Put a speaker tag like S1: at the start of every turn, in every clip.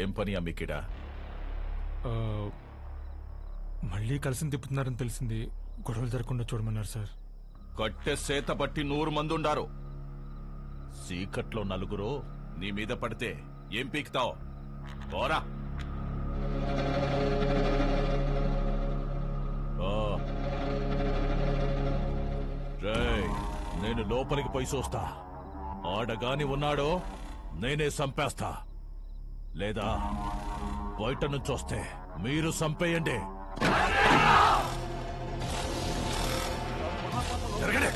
S1: ఏం పని అమ్మికిడా?
S2: మళ్ళీ కలిసి తిప్పుతున్నారని తెలిసింది. గొడవలు జరగకుండా చూడమన్నారు సార్.
S1: కట్టె సేత బట్టి 100 మంది ఉండారు. సీకట్లో నలుగురు నీ మీద పడితే ఏం పీకుతావు? పోరా. నేను లోపలికి పోయి చూస్తా. ఆడగాని ఉన్నాడో నేనే చంపేస్తా, లేదా బయట నుంచి వస్తే మీరు చంపేయండి. జరగండి.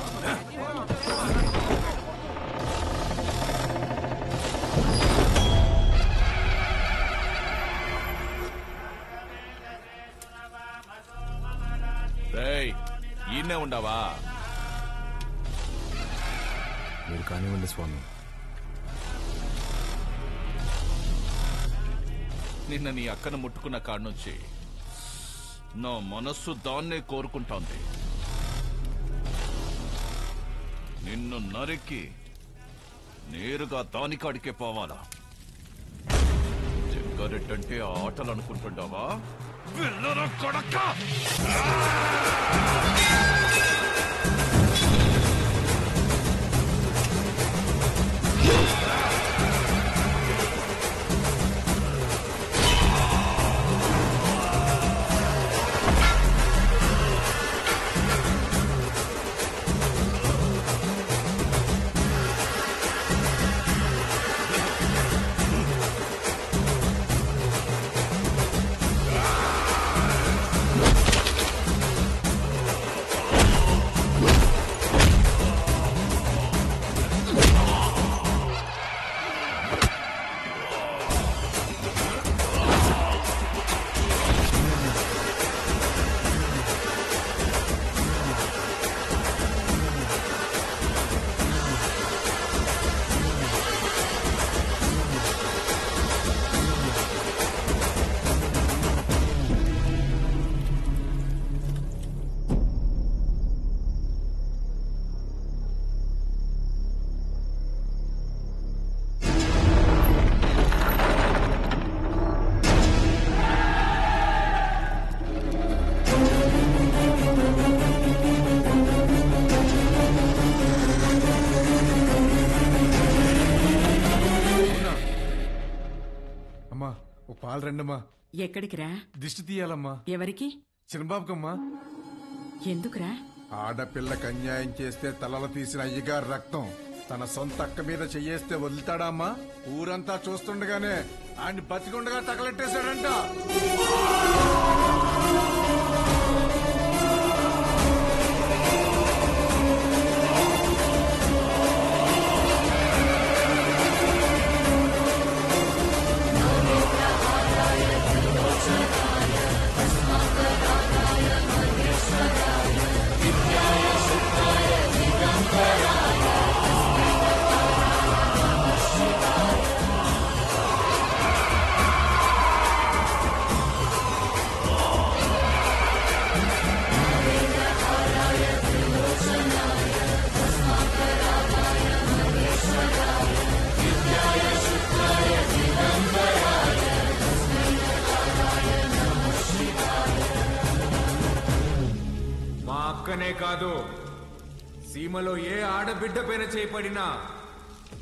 S1: ఈయనే ఉండవా?
S3: మీరు కానివ్వండి స్వామి.
S1: నిన్న నీ అక్కను ముట్టుకున్న కాడ్నుంచి నా మనస్సు దాన్నే కోరుకుంటోంది. నిన్ను నరికి నేరుగా దానికాడికే పోవాలా? జగ్గారెడ్డంటే ఆటలు అనుకుంటుంటావా? వెళ్ళరా కొడక!
S4: పాలు రండమ్మా.
S5: ఎక్కడికిరా?
S4: దిష్టి తీయాలమ్మా.
S5: ఎవరికి?
S4: చిన్నబాబుకమ్మా.
S5: ఎందుకురా?
S4: ఆడపిల్లకి అన్యాయం చేస్తే తలలు తీసిన అయ్యగారు రక్తం తన సొంత అక్క మీద చెయ్యేస్తే వదులుతాడా అమ్మా? ఊరంతా చూస్తుండగానే ఆయన బతికుండగా తగలెట్టేశాడంట.
S6: అక్కనే కాదు, సీమలో ఏ ఆడబిడ్డ పైన చేపడినా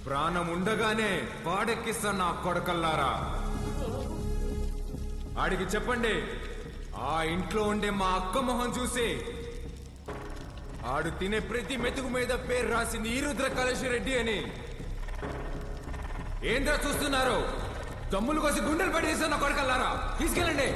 S6: ప్రాణం ఉండగానే వాడెక్కిస్తా నా కొడకల్లారా. ఆడికి చెప్పండి, ఆ ఇంట్లో ఉండే మా అక్క మొహం చూసి ఆడు తినే ప్రతి మెతుకు మీద పేరు రాసింది ఈరుద్ర కళేశ్వరెడ్డి అని. ఏంద్రా చూస్తున్నారు? తమ్ములు కోసి గుండెలు పడేసా నా కొడకల్లారా. తీసుకెళ్ళండి.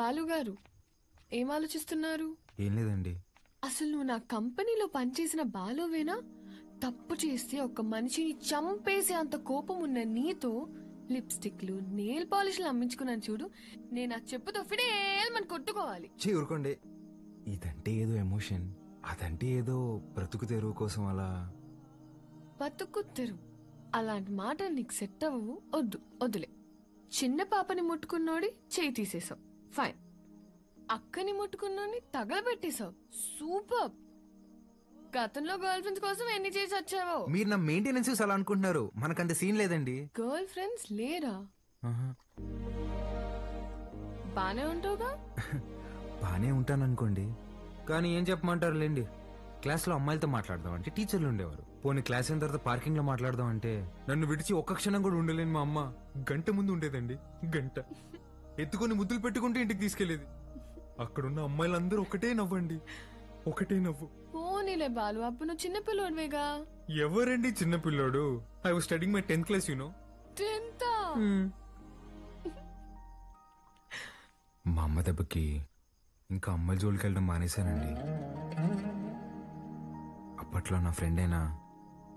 S7: బాలుగారు ఏం ఆలోచిస్తున్నారు?
S3: ఏం లేదండి.
S7: అసలు నువ్వు నా కంపెనీలో పనిచేసిన బాలువేనా? తప్పు చేస్తే ఒక మనిషిని చంపేసే అంత కోపం ఉన్న నీతో లిప్స్టిక్లు నెయిల్ పాలిష్లు అమ్మించుకున్నాను చూడు. నేను ఆ చెప్పుతో ఫిడేల్మని కొట్టుకోవాలి.
S3: ఊరుకోండి. ఇదంటే ఏదో ఎమోషన్, అదంటే ఏదో బ్రతుకు తెరువు కోసం అలా.
S7: బతుకుత్తెరు అలాంటి మాటలు నీకు సెట్ అవ్వవు. వద్దులే. చిన్న పాపని ముట్టుకున్నోడి చేయి తీసేసావు, ఫైన్. అక్కని ముట్టుకున్నోని తగలబెట్టేశావు, సూపర్. గతంలో గర్ల్ ఫ్రెండ్స్ కోసం ఎన్ని చేసి వచ్చావో.
S3: మీరు నా మెయింటెనెన్స్ అలా అనుకుంటున్నారు, మనకంత సీన్ లేదండి.
S7: గర్ల్ ఫ్రెండ్స్ లేరా? బానే ఉంటావుగా?
S3: బానే ఉంటాను అనుకోండి, కానీ ఏం చెప్పమంటారు లేండి. క్లాస్లో అమ్మాయిలతో మాట్లాడదాం అంటే టీచర్లు ఉండేవారు. పోనీ క్లాస్ అయిన తర్వాత పార్కింగ్ లో మాట్లాడదాం అంటే నన్ను విడిచి ఒక్క క్షణం కూడా ఉండలేని మా అమ్మ గంట ముందు ఉండేదండి. గంట ఎత్తుకొని ముద్దులు పెట్టుకుంటే ఇంటికి తీసుకెళ్లేది. అక్కడున్న అమ్మాయిలందరూ ఒకటే నవ్వండి, ఒకటే నవ్వు.
S7: పోనీలే బాలు, అప్పుడు నువ్వు చిన్న పిల్లోడివేగా.
S3: ఎవరండి చిన్న పిల్లోడు? I was studying my 10th class, you know.
S7: 10th?
S3: మా అమ్మ దెబ్బకి ఇంకా అమ్మాయి జోలికి వెళ్ళడం మానేశానండి. అప్పట్లో నా ఫ్రెండ్ అయినా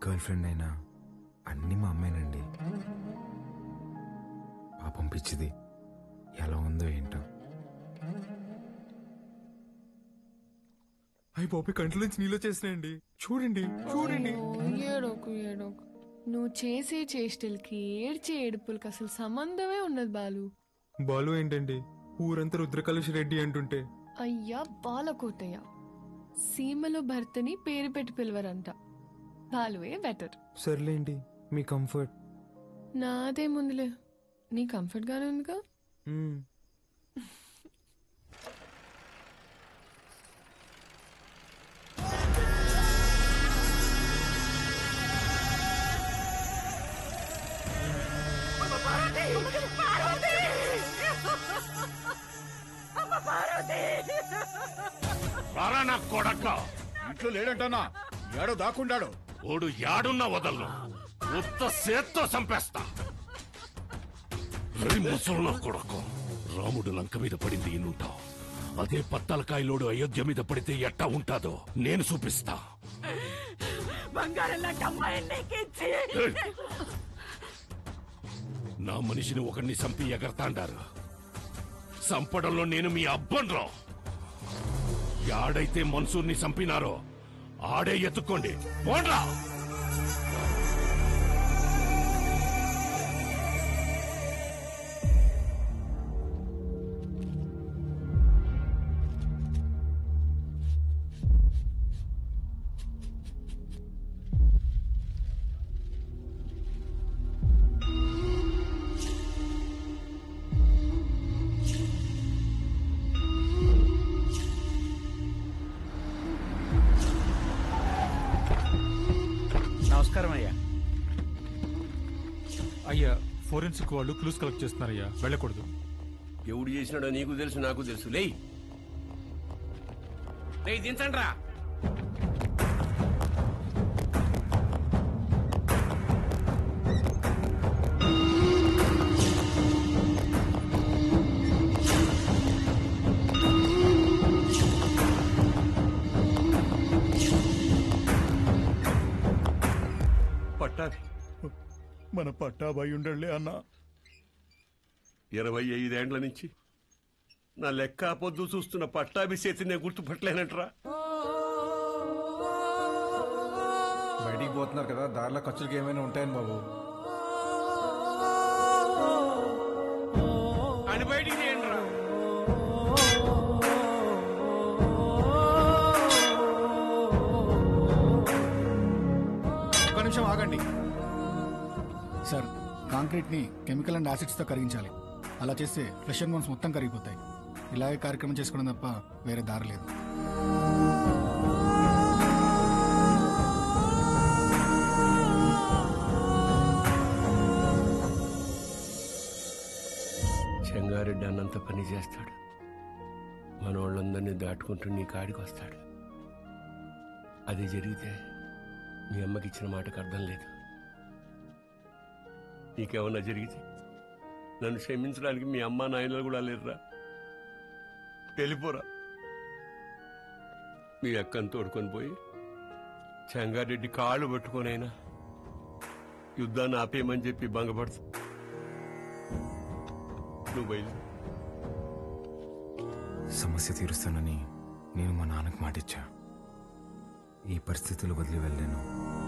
S3: గర్ల్ ఫ్రెండ్ అయినా అన్నీ మా అమ్మేనండి. పాపం పిచ్చిది ఎలా ఉందో ఏంటో. అయ్యి బాబు కంట్లోంచి నీళ్ళు చేసినాయండి. చూడండి చూడండి.
S7: ఏడోకు ఏడోకు. నువ్వు చేసే చేష్టలకి ఏడ్చే ఏడుపులకి అసలు సంబంధమే ఉన్నది బాలు.
S3: బాలు ఏంటండి ఊరంతా రుద్రకలుష్ రెడ్డి అంటుంటే?
S7: అయ్యా బాలకోటయ్య. సీమలో భర్తని పేరు పెట్టి పిలవరంట, బాలువే బెటర్.
S3: సర్లేండి, మీ కంఫర్ట్.
S7: నాదే ముందులే, నీ కంఫర్ట్ గానే ఉందిగా.
S1: రారా నా కొడక.
S4: ఇంట్లో లేడంటన్నా, ఏడో దాక్కుండాడు.
S1: ఓడు యాడున్నా వదలను, ఉత్త సేత్తో చంపేస్తా. ముసలు కొడకు, రాముడు లంక మీద పడింది ఇన్నుంటావు. అదే పత్తలకాయలోడు అయోధ్య మీద పడితే ఎట్టా ఉంటాదో నేను చూపిస్తా. నా మనిషిని ఒకరిని చంపి ఎగరతాండారు. చంపడంలో నేను మీ అబ్బన్రా. యాడైతే మన్సూర్ని చంపినారో ఆడే ఎత్తుకోండి, పోండ్రా.
S2: నమస్కారం అయ్యా. అయ్యా, ఫోరెన్సిక్ వాళ్ళు క్లూస్ కలెక్ట్ చేస్తున్నారయ్యా, వెళ్ళకూడదు.
S8: ఎవడు చేసినాడో నీకు తెలుసు, నాకు తెలుసు. లేయ్ దించండి రా.
S1: మన పట్టాబాయి ఉండలే అన్నా.
S8: 25 ఏండ్ల నుంచి నా లెక్క పొద్దు చూస్తున్న పట్టాభి చేతి నేను గుర్తుపట్టలేనంటరా.
S4: బయటికి పోతున్నారు కదా, దారిలో ఖర్చులకి ఏమైనా ఉంటాయని బాబు.
S8: అని బయటికి చేయండిరా.
S9: ఒక్క నిమిషం ఆగండి సార్. కాంక్రీట్ ని కెమికల్ అండ్ యాసిడ్స్ తో కరిగించాలి. అలా చేస్తే ఫ్లెష్ అండ్ బోన్స్ మొత్తం కరిగిపోతాయి. ఇలాగే కార్యక్రమం చేసుకోవడం తప్ప వేరే దారి లేదు.
S8: చెంగారెడ్డి అన్నంత పని చేస్తాడు, మన వాళ్ళందరినీ దాటుకుంటూ నీ కాడికి వస్తాడు. అది జరిగితే మీ అమ్మకి ఇచ్చిన మాటకు అర్థం లేదు. నీకేమన్నా జరిగితే నన్ను క్షమించడానికి మీ అమ్మ నాయనలు కూడా లేరురా. వెళ్ళిపోరా. మీ అక్కను తోడుకొని పోయి చెంగారెడ్డి కాళ్ళు పట్టుకొనైనా యుద్ధాన్ని ఆపేయమని చెప్పి భంగపడుతు. నువ్వు బయలు.
S3: సమస్య తీరుస్తానని నేను మా నాన్నకు మాటిచ్చా. ఈ పరిస్థితులు వదిలి వెళ్ళాను.